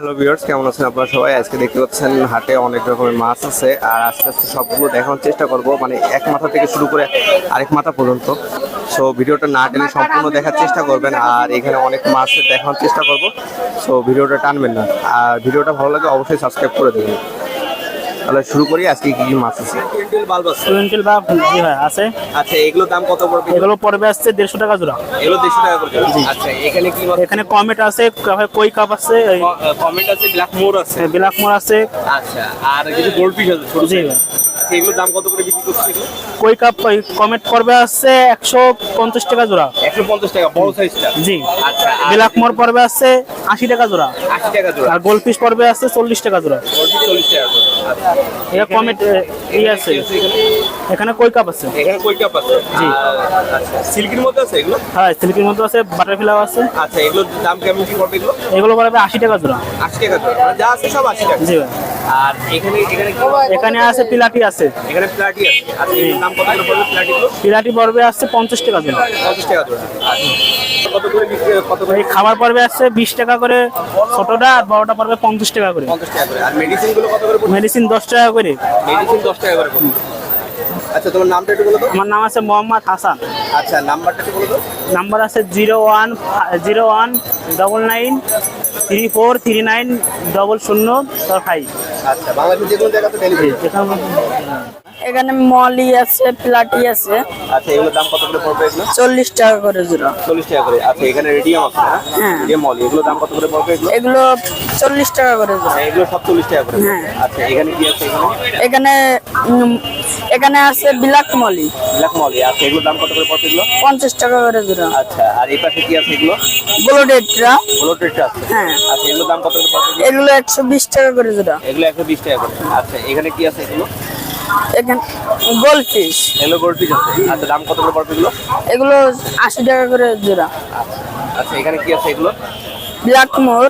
Hello viewers, কেমন আছেন আপনারা সবাই? আজকে দেখতে পাচ্ছেন হাটে অনেক রকমের মাছ আছে, আর আস্তে আস্তে সবগুলো দেখানোর চেষ্টা করব, মানে এক মাথা থেকে শুরু করে আরেক মাথা পর্যন্ত। সো ভিডিওটা না টেনে সম্পূর্ণ দেখার চেষ্টা করবেন, আর এখানে অনেক মাছ দেখানোর চেষ্টা করব। সো ভিডিওটা টানবেন না, আর ভিডিওটা ভালো লাগে অবশ্যই সাবস্ক্রাইব করে দেবেন। তাহলে শুরু করি, আজকে কি কি মাছ আছে? টুইন্টেল বাল্ব আছে, টুইন্টেল বা জি ভাই আছে। আচ্ছা এগুলোর দাম কত পড়বে? এগুলো পড়বে আসছে 150 টাকা জোড়া। এগুলো 150 টাকা করে। আচ্ছা এখানে কি মাছ? এখানে কমেট আছে, কই কাপ আছে, কমেন্ট আছে, ব্ল্যাক মোর আছে। ব্ল্যাক মোর আছে। আচ্ছা আর কিছু গোল্ড ফিশ আছে ছোট। জি আচ্ছা এগুলোর দাম কত করে বিক্রি করছে এগুলো? কই কাপ কমেট পড়বে আসছে 150 টাকা জোড়া। 150 টাকা বড় সাইজটা। জি। আচ্ছা ব্ল্যাক মোর পড়বে আসছে 80 টাকা জোড়া। 80 টাকা জোড়া। আর গোল্ড ফিশ পড়বে আসছে 40 টাকা জোড়া। গোল্ড ফিশ 40 টাকা জোড়া। আচ্ছা এটা কমেট আছে। এখানে কই কাপ আছে। এখানে কই কাপ আছে। জি। আচ্ছা সিল্কের মধ্যে আছে এগুলো? হ্যাঁ সিল্কের মধ্যে আছে, বাটারফ্লাই আছে। আচ্ছা এগুলোর দাম কেমন কি পড়বে এগুলো? এগুলো পড়বে 80 টাকা জোড়া। 80 টাকা জোড়া, মানে যা আছে সব 80 টাকা। জি ভাই। আর এখানে কি? এখানে আছে পিলাটি আছে। এখানে প্লাটি আছে। আচ্ছা এর দাম কত করে পড়বে প্লাটিগুলো? পিলাটি পড়বে আসছে 50 টাকা জোড়া। 50 টাকা জোড়া। আচ্ছা কত করে বিক্রি, কত করে? এই খাবার পড়বে আসছে 20 টাকা করে ছোটটা, আর বড়টা পড়বে 50 টাকা করে। 50 টাকা করে। আর মেডিসিন গুলো কত করে পড়বে? মেডিসিন 10 টাকা করে। মেডিসিন 10 টাকা করে পড়বে। আচ্ছা তোমার নামটা একটু বলো তো। আমার নাম আছে মোহাম্মদ হাসান। আচ্ছা নাম্বারটা একটু বলো তো। নাম্বার আছে 010134390005। আচ্ছা বাংলাদেশের যে কোনো জায়গাতে ডেলিভারি? এখানে মলি আছে, প্লাটি আছে। আচ্ছা এগুলোর দাম কত করে পড়বে এগুলো? 40 টাকা করে জোড়া। 40 টাকা করে। আচ্ছা এখানে রেডিয়াম আছে না? হ্যাঁ। রেডিয়াম মলি, এগুলোর দাম কত করে পড়বে এগুলো? এগুলো 40 টাকা করে জোড়া। এগুলো সব 40 টাকা করে। হ্যাঁ। আচ্ছা এখানে কি আছে এখানে? এখানে এখানে আছে ব্ল্যাক মলি, ব্ল্যাক মলি। আচ্ছা এগুলোর দাম কত করে পড়বে এগুলো? 50 টাকা করে জোড়া। আচ্ছা আর এই পাশে কি আছে এগুলো? গোল্ডেটরা, ব্লোটেডটা আছে। হ্যাঁ। আচ্ছা এগুলোর দাম কত করে পড়বে এগুলো? এগুলো 120 টাকা করে জোড়া। এগুলো 120 টাকা করে। আচ্ছা এখানে কি আছে এগুলো? এখানে গোল্ডফিশ, এগুলো গোল্ড ফিশ আছে। আচ্ছা দাম কত করে পড়বে এগুলো? এগুলো 80 টাকা করে জোড়া। আচ্ছা এখানে কি আছে এগুলো? ব্ল্যাক মোর,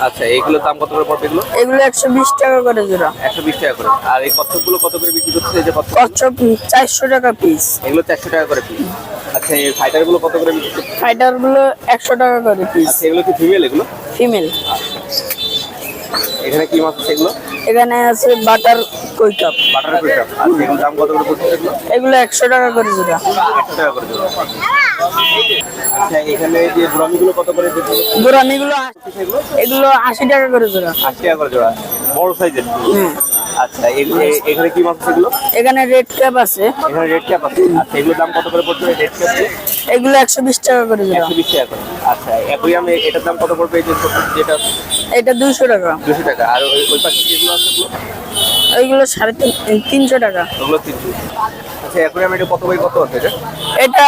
আচ্ছা এগুলোর দাম কত করে পড়বে এগুলো? এগুলো 120 টাকা করে জোড়া। 120 টাকা করে। আর এই কচ্ছপগুলো কত করে বিক্রি করছে? এই যে কচ্ছপ, কচ্ছপ 400 টাকা পিস। এগুলো 400 টাকা করে পিস। আচ্ছা এই ফাইটারগুলো কত করে বিক্রি করছে? ফাইটারগুলো 100 টাকা করে পিস। আচ্ছা এগুলো কি ফিমেল এগুলো? ফিমেল। এখানে কি মাছ আছে এগুলো? এখানে আছে বাটার কই কাপ, বাটার ফিশ। আচ্ছা এগুলোর দাম কত করে পড়ছে এগুলো? এগুলো 100 টাকা করে জোড়া। 100 টাকা করে জোড়া। আচ্ছা এখানে যে ব্রামিগুলো কত করে বিক্রি করছে গোরামিগুলো এগুলো? এগুলো 80 টাকা করে জোড়া। 80 টাকা করে জোড়া, বড় সাইজের। হ্যাঁ। আচ্ছা এখানে কি মাছ আছে এগুলো? এখানে রেড ক্যাপ আছে, এখানে রেড ক্যাপ আছে। আচ্ছা এগুলোর দাম কত করে পড়ছে রেড ক্যাপ? এগুলো 120 টাকা করে জোড়া। 120 টাকা করে। আচ্ছা অ্যাকুয়ারিয়ামে এটার দাম কত পড়বে? এই যে ছোট যেটা এটা 200 টাকা। 200 টাকা। আর ওই পাশে যেগুলো আছে ওগুলো? ওইগুলো 350 টাকা। ওগুলো 300। আচ্ছা অ্যাকুয়ারিয়ামে এটা কত বাই কত আছে এটা? এটা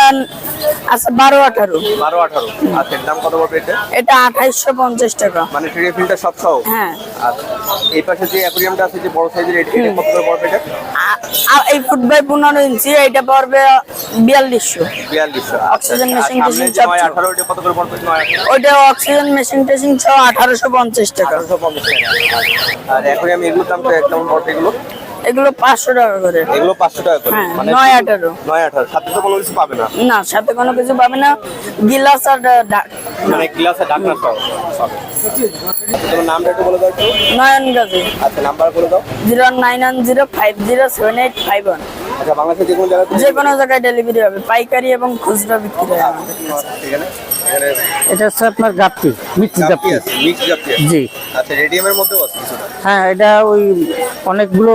আছে 12-18। 12-18। আচ্ছা এর দাম কত পড়বে এটা? এটা 2850 টাকা। মানে ট্রে ফিল্টার সব সহ? হ্যাঁ। আচ্ছা এই পাশে যে অ্যাকুয়ারিয়ামটা আছে যে বড় সাইজের, এটা কত করে পড়বে এটা? এই ফুট বাই 15 ইঞ্চি, এটা পড়বে 4200। 4200। অক্সিজেন মেশিন সামনে টেশিন যে সব 9-18 এটা কত করে পড়বে? 9-18। ওইটা অক্সিজেন মেশিন টেশিন সহ 1850 টাকা। 1850 টাকা। আর অ্যাকুয়ারিয়াম এগুলোর দাম তো একদম পড়বে এগুলো? এগুলো 500 টাকা করে। এগুলো 500 টাকা করে। হ্যাঁ, মানে 9-18। 9-18 সাথে তো কোনো কিছু পাবে না? না, সাথে কোনো কিছু পাবে না, গিলাস আর মানে গ্লাসে ঢাকনা সহ। তোমার নামটা একটু বলে দাও একটু। নয়ন গাজী। আচ্ছা নাম্বার বলে দাও। 0910507851। আচ্ছা বাংলাদেশের যে কোনো জায়গায় যে কোনো জায়গায় ডেলিভারি হবে, পাইকারি এবং খুচরা বিক্রি হয় আমাদের কাছে। এখানে এখানে এটা হচ্ছে আপনার গাপ্পি, মিক্স গাপ্পি গাপ্পি। আছে, মিক্স গাপ্পি আছে। জি। আচ্ছা রেডিয়ামের মধ্যেও আছে কিছুটা? হ্যাঁ এটা ওই অনেকগুলো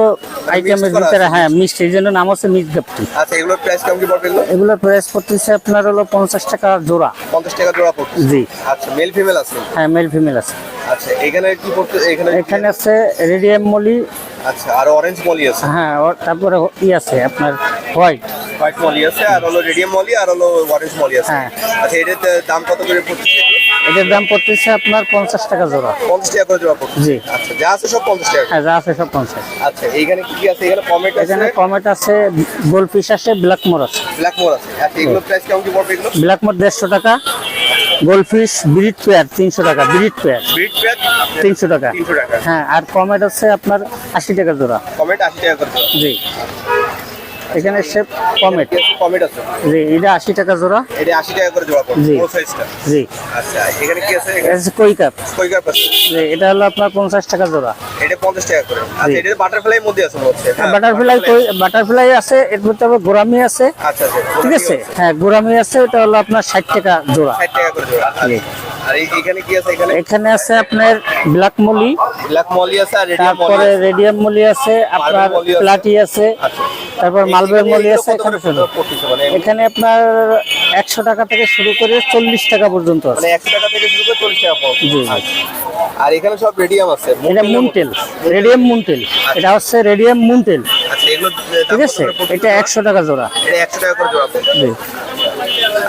আইটেমের করা ভিতরে, আছে। হ্যাঁ মিক্স, এই জন্য নাম হচ্ছে মিক্স গাপ্পি। আচ্ছা এগুলোর প্রাইস কেমন কি পড়বে এগুলো? এগুলোর প্রাইস পড়তেছে আপনার হলো 50 টাকা জোড়া। 50 টাকা জোড়া পড়ছে। জি। আচ্ছা মেল ফিমেল আছে? হ্যাঁ মেল ফিমেল আছে। আচ্ছা এখানে কি পড়ছে এখানে? এখানে আছে রেডিয়াম মলি। আচ্ছা আর অরেঞ্জ মলি আছে? হ্যাঁ তারপরে আছে আপনার হোয়াইট। হোয়াইট মলি আছে, আর হলো রেডিয়াম মলি, আর হলো অরেঞ্জ মলি আছে। হ্যাঁ। আচ্ছা এটার দাম কত করে পড়ছে এগুলো? এটার দাম পড়তেছে আপনার 50 টাকা জোড়া। 50 টাকা করে জোড়া পড়ছে। জি। আচ্ছা যা আছে সব 50 টাকা। হ্যাঁ যা আছে সব 50। আচ্ছা এইখানে কি কি আছে? এখানে কমেট আছে, এখানে কমেট আছে, গোল্ড ফিশ আছে, ব্ল্যাক মোর আছে। ব্ল্যাক মোর আছে। আচ্ছা এগুলো প্রাইস কেমন কি পড়বে এগুলো? ব্ল্যাক মোর 150 টাকা, গোল্ড ফিশ ব্রিড পেয়ার 300 টাকা, ব্রিড পেয়ার ব্রিড পেয়ার 300 টাকা। 300 টাকা। হ্যাঁ আর কমেট আছে আপনার 80 টাকা জোড়া। কমেট 80 টাকা করে জোড়া। জি। এখানে শেপ কমেট। কমেট আছে, জি, এটা 80 টাকা জোড়া। এটা 80 টাকা করে জোড়া পড়বে জি। বড় সাইজটা। জি, আচ্ছা এখানে কি আছে? এটা হচ্ছে কই কাপ। কই কাপ আছে, জি, এটা হলো আপনার 50 টাকা জোড়া। এটা 50 টাকা করে। আচ্ছা এটা বাটারফ্লাই মধ্যে আছে মনে হচ্ছে। হ্যাঁ, বাটারফ্লাই বাটারফ্লাই আছে, এর মধ্যে আবার গোরামি আছে। আচ্ছা আচ্ছা ঠিক আছে, হ্যাঁ গোরামি আছে, এটা হলো আপনার 60 টাকা জোড়া। 60 টাকা করে জোড়া। জি। আর এখানে কি আছে? এখানে আছে আপনার ব্ল্যাক মলি, ব্ল্যাক মলি আছে আর রেডিয়াম মলি তারপরে আছে। রেডিয়াম মলি আছে, আপনার মলি আছে। প্লাটি আছে, তারপর মালবের মলি আছে। এখানে পড়তেছে মানে এখানে আপনার 100 টাকা থেকে শুরু করে 40 টাকা পর্যন্ত আছে। 100 টাকা থেকে শুরু করে 40 টাকা পর্যন্ত। জি। আর এখানে সব রেডিয়াম আছে। এটা মুনটেল, রেডিয়াম মুনটেল, এটা হচ্ছে রেডিয়াম মুনটেল। আচ্ছা এগুলো ঠিক আছে, এটা 100 টাকা জোড়া। এটা 100 টাকা করে জোড়া পড়বে। জি,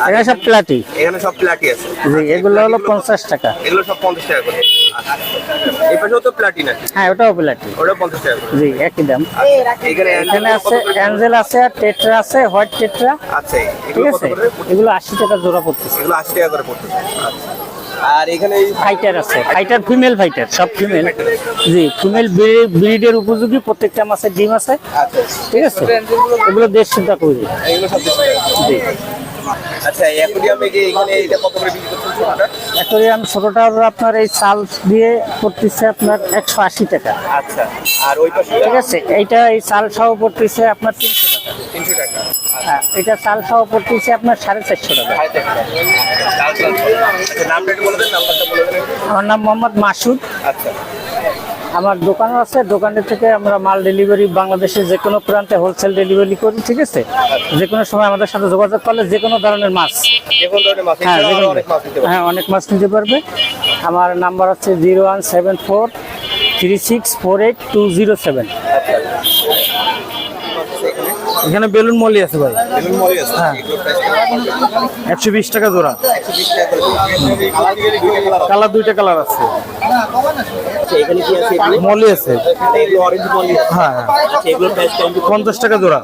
এখানে সব প্লাটি। এখানে সব প্লাটি আছে। জি, এগুলো হলো 50 টাকা। এগুলো সব 50 টাকা করে। এই পাশেও তো প্লাটি নাকি? হ্যাঁ, ওটাও প্লাটি। ওটা 50 টাকা করে। জি, একই দাম। এখানে এখানে আছে অ্যাঞ্জেল আছে, আর টেট্রা আছে, হোয়াইট টেট্রা। আচ্ছা ঠিক এগুলো কত আছে, করে? এগুলো 80 টাকা জোড়া পড়তেছে। এগুলো 80 টাকা করে পড়তেছে। আচ্ছা আর এখানে এই ফাইটার আছে, ফাইটার ফিমেল ফাইটার, সব ফিমেল। জি, ফিমেল ব্রিডের উপযোগী, প্রত্যেকটা মাছের ডিম আছে। আচ্ছা ঠিক আছে, এগুলো 150 টাকা করে। এগুলো সব 100 টাকা। জি। আচ্ছা অ্যাকোয়ারিয়ামে যে এখানে এটা কত করে বিক্রি করছেন ছোটটা? অ্যাকোয়ারিয়াম ছোটটা হলো আপনার এই চাল দিয়ে পড়তেছে আপনার 180 টাকা। আচ্ছা আর ওই পাশে ঠিক আছে, এইটা এই চাল সহ পড়তেছে আপনার 300 টাকা। 300 টাকা। হ্যাঁ, এটা চাল সহ পড়তেছে আপনার 450 টাকা। আচ্ছা নামটা একটু বলে দেন, নাম্বারটা বলে দেন। আমার নাম মোহাম্মদ মাসুদ। আচ্ছা আমার দোকানও আছে, দোকানের থেকে আমরা মাল ডেলিভারি বাংলাদেশের যে কোনো প্রান্তে হোলসেল ডেলিভারি করি। ঠিক আছে, যে কোনো সময় আমাদের সাথে যোগাযোগ করলে যে কোনো ধরনের মাছ, যে কোন ধরনের মাছ, হ্যাঁ, এছাড়াও যে কোনো- অনেক মাছ নিতে পারেন। হ্যাঁ, অনেক মাছ নিতে পারবে। আমার নাম্বার হচ্ছে 01743648207। এখানে বেলুন মলি আছে ভাই, বেলুন মলি আছে। এগুলো প্রাইস কেমন? 120 টাকা জোড়া। 120 টাকা করে। কালার দিয়ে দুটো কালার আছে। কালার 2টা কালার আছে। আচ্ছা এখানে কি আছে? এগুলো মলি আছে, এগুলো অরেঞ্জ মলি। হ্যাঁ আচ্ছা এগুলো প্রাইস কেমন? 50 টাকা জোড়া।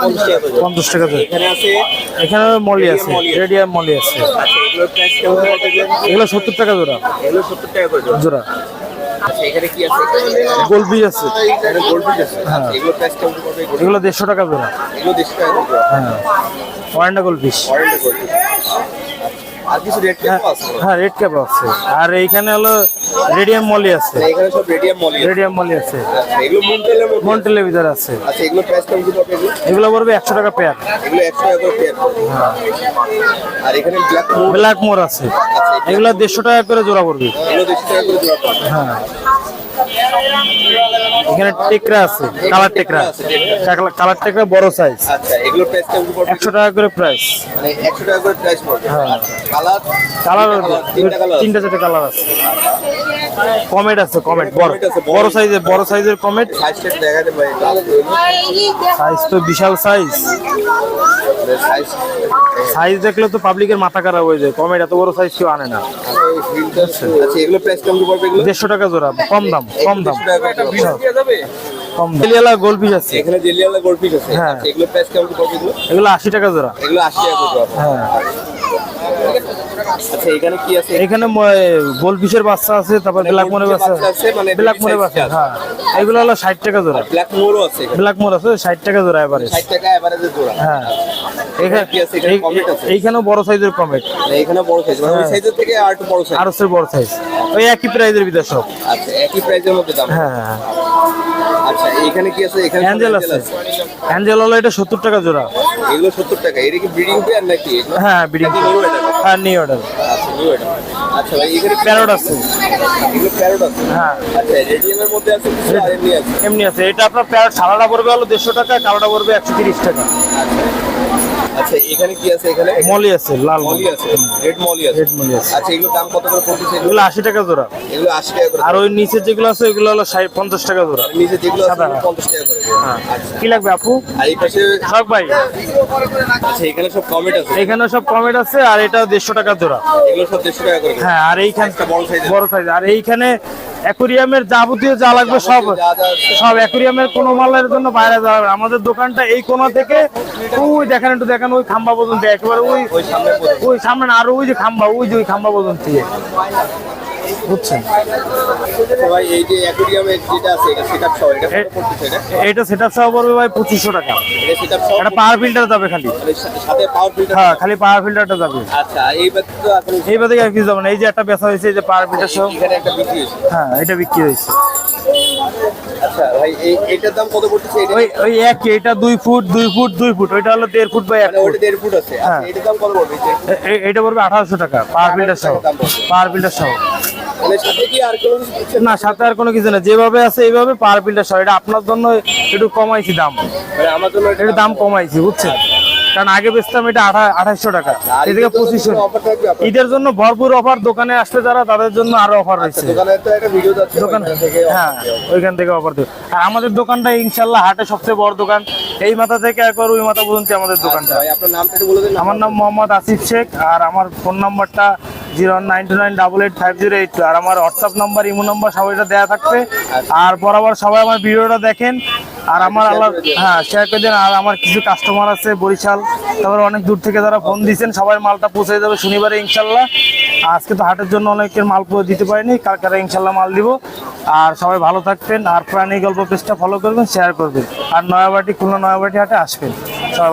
50 টাকা করে। 50 টাকা জোড়া। এখানে আছে। এখানে মলি আছে, রেডিয়াম মলি আছে। আচ্ছা এগুলোর প্রাইস কেমন? এগুলো 70 টাকা জোড়া। এগুলো 70 টাকা করে জোড়া। জোড়া। আচ্ছা এখানে কি আছে? গোলবি আছে, এখানে গোল্ডফিশ আছে। আচ্ছা এগুলো প্রাইস কেমন পড়বে? এগুলো 150 টাকা জোড়া। এগুলো 150 টাকা করে জোড়া। হ্যাঁ, ওয়ান্ডা গোলফিশ। Orange goldfish. আর কিছু রেড ক্যাপও আছে। হ্যাঁ, রেড ক্যাপ আছে। আর এইখানে হলো রেডিয়াম মলি আছে, এখানে সব রেডিয়াম মলি আছে। রেডিয়াম মলি আছে। আচ্ছা এগুলো মুনটেলের মধ্যে। মন্টেলের ভিতরে আছে। আচ্ছা এগুলো প্রাইস কেমন পড়বে? এগুলো এগুলো পড়বে 100 টাকা পেয়ার। এগুলো 100 টাকা করে পেয়ার পড়বে। আর এখানে ব্ল্যাক মোর। ব্ল্যাক মোর আছে, আচ্ছা এগুলো 150 টাকা করে জোড়া পড়বে। এগুলো 150 টাকা করে জোড়া পড়বে। হ্যাঁ, এখানে টেকরা আছে, কালার টেকরা। কালার টেকরা বড় সাইজ, আচ্ছা এগুলো প্রাইস কেমন পড়বে? 100 টাকা করে প্রাইস। মানে 100 টাকা করে প্রাইস পড়বে। হ্যাঁ। কালার কালার তিনটা কালার আছে। 3-4টা কালার আছে। কমেট আছে, কমেট বড় কমেট আছে, বড় সাইজের, বড় সাইজের কমেট। সাইজটা দেখা দেন ভাই। সাইজ তো বিশাল সাইজ। সাইজ সাইজ দেখলে তো পাবলিকের মাথা খারাপ হয়ে যায়। কমেট এত বড় সাইজ কেউ আনে না। আচ্ছা এগুলো প্রাইস কেমন পড়বে? এগুলো 150 টাকা জোড়া, কম দাম, কম দাম, 150 টাকা করে জোড়া। কম দাম। তেলিয়ালা গোলফিশ আছে, এখানে জেলিয়ালা গোল্ডফিশ আছে। হ্যাঁ। আচ্ছা এগুলো প্রাইস কেমন পড়বে? এগুলো এগুলো 80 টাকা জোড়া। এগুলো 80 টাকা করে জোড়া। হ্যাঁ, আচ্ছা এখানে কি আছে? এখানে গোলফিশের বাচ্চা আছে, তারপর ব্ল্যাক মোরের বাচ্চা আছে, মানে ব্ল্যাক মোরের বাচ্চা। হ্যাঁ, এগুলো হলো 60 টাকা জোড়া। ব্ল্যাক মোরও আছে এখানে। ব্ল্যাক মোর আছে 60 টাকা জোড়া এবারে। 60 টাকা এভারেজে জোড়া। হ্যাঁ, এখানে কি আছে? এখানে কমেট আছে। এইখানেও বড় সাইজের কমেট, মানে এখানে বড় সাইজ, মানে ওই সাইজের থেকে আর একটু বড় সাইজ। আর হচ্ছে বড় সাইজ, ওই একই প্রাইজের ভিতর সব। আচ্ছা একই প্রাইজের মধ্যে দাম। হ্যাঁ, হ্যাঁ। আচ্ছা এখানে কি আছে? এখানে অ্যাঞ্জেল আছে, অ্যাঞ্জেল হলো এটা 70 টাকা জোড়া। এগুলো 70 টাকা। এটা কি ব্রিডিং পেয়ার নাকি এগুলো? হ্যাঁ, ব্রিডিং। নাকি নিউ এটা? হ্যাঁ, নিউ অর্ডার। আচ্ছা নিউ এটা। আচ্ছা ভাই এখানে প্যারট আছে। এগুলো প্যারট আছে। হ্যাঁ, আচ্ছা রেডিয়ামের মধ্যে আছে কিছু আর এমনি আছে? এমনি আছে। এটা আপনার প্যারট সাদাটা পড়বে হলো 150 টাকা, কালোটা পড়বে 130 টাকা। আচ্ছা এখানে কি আছে? এখানে মলি আছে, লাল মলি আছে, রেড মলি আছে। রেড মলি আছে। আচ্ছা এগুলো দাম কত করে পড়তেছে? এগুলো 80 টাকা জোড়া। এগুলো 80 টাকা করে। আর ওই নিচে যেগুলো আছে ওইগুলো হলো 50 টাকা জোড়া। নিচে যেগুলো আছে সাদা। 50 টাকা করে। হ্যাঁ। আচ্ছা কি লাগবে আপু? আর এই পাশে শখ ভাই, আচ্ছা এখানে সব কমেট আছে। এখানে সব কমেট আছে, আর এটা 150 টাকা জোড়া। এগুলো সব 150 টাকা করে। হ্যাঁ, আর এইখানে সাইজটা বড় সাইজের। বড় সাইজ। আর এইখানে অ্যাকুরিয়ামের যাবতীয় যা লাগবে সব, যা যা আছে। সব অ্যাকুরিয়ামের কোনো মালের জন্য বাইরে যাওয়া হবে না। আমাদের দোকানটা এই কোণা থেকে ওই দেখেন, একটু দেখেন ওই খাম্বা পর্যন্ত, একেবারে ওই ওই সামনে পড়ে। ওই সামনে না, আর ওই যে খাম্বা, ওই যে ওই খাম্বা পর্যন্ত। বুঝছেন। তো ভাই এই যে অ্যাকোয়ারিয়ামের যেটা আছে এটা সেটআপ সহ এটা কত পড়তেছে এটা? এটা সেটআপ সহ পড়বে ভাই 2500 টাকা। এটা সেটআপ সহ এটা পাওয়ার ফিল্টার যাবে খালি। মানে সাথে পাওয়ার ফিল্টার? হ্যাঁ, খালি পাওয়ার ফিল্টারটা যাবে। আচ্ছা, এইবার তো এখন এইবার থেকে আর কিছু যাবে না। এই যে একটা বেচা হয়েছে, এই যে পাওয়ার ফিল্টার সহ। এখানে একটা বিক্রি হয়েছে। হ্যাঁ, এটা বিক্রি হয়েছে। আচ্ছা ভাই এটার দাম কত পড়তেছে এটা? ওই এক, এটা 2 ফুট 2 ফুট 2 ফুট, ওইটা হলো 1.5 ফুট বাই 1 মানে ফুট। ওটা 1.5 ফুট আছে। হ্যাঁ। আচ্ছা, এটার দাম কত পড়বে? এটা পড়বে 1800 টাকা পাওয়ার ফিল্টার সহ। পাওয়ার ফিল্টার সহ। মানে সাথে কি আর কোনো কিছু দিচ্ছেন? না, সাথে আর কোনো কিছু না, যেভাবে আছে এইভাবে পাওয়ার ফিল্টার সহ। এটা আপনার জন্য একটু কমাইছি দাম, মানে আমার জন্য একটু দাম কমাইছি, বুঝছেন। কারণ আগে বেচতাম এটা 2800 টাকা, আর এদিকে 2500। অফার থাকবে আপনার? ঈদের জন্য ভরপুর অফার, দোকানে আসতে যারা তাদের জন্য আরো অফার রয়েছে। দোকানে তো একটা ভিডিও যাচ্ছে দোকান, ওইখান থেকে হ্যাঁ, ওইখান থেকে অফার দেবে। আর আমাদের দোকানটা ইনশাল্লাহ হাটে সবচেয়ে বড় দোকান। এই মাথা থেকে একবার ওই মাথা পর্যন্ত আমাদের দোকানটা। ভাই আপনার নামটা একটু বলে দিন। আমার নাম মোহাম্মদ আসিফ শেখ, আর আমার ফোন নাম্বারটা 092988508। আর আমার হোয়াটসঅ্যাপ নাম্বার, ইমো নাম্বার সব এটা দেওয়া থাকবে। আর বরাবর সবাই আমার ভিডিওটা দেখেন, আর আমার আল্লাহ, হ্যাঁ, শেয়ার করে দেন। আর আমার কিছু কাস্টমার আছে বরিশাল, তারপরে অনেক দূর থেকে যারা ফোন দিয়েছেন, সবাই মালটা পৌঁছে যাবে শনিবারে ইনশাল্লাহ। আজকে তো হাটের জন্য অনেকের মাল দিতে পারিনি, কালকে ইনশাল্লাহ মাল দিব। আর সবাই ভালো থাকবেন, আর প্রাণী গল্প পেজটা ফলো করবেন, শেয়ার করবেন। আর নয়াবাটি, খুলনা নয়াবাটি হাটে আসবেন সবাই।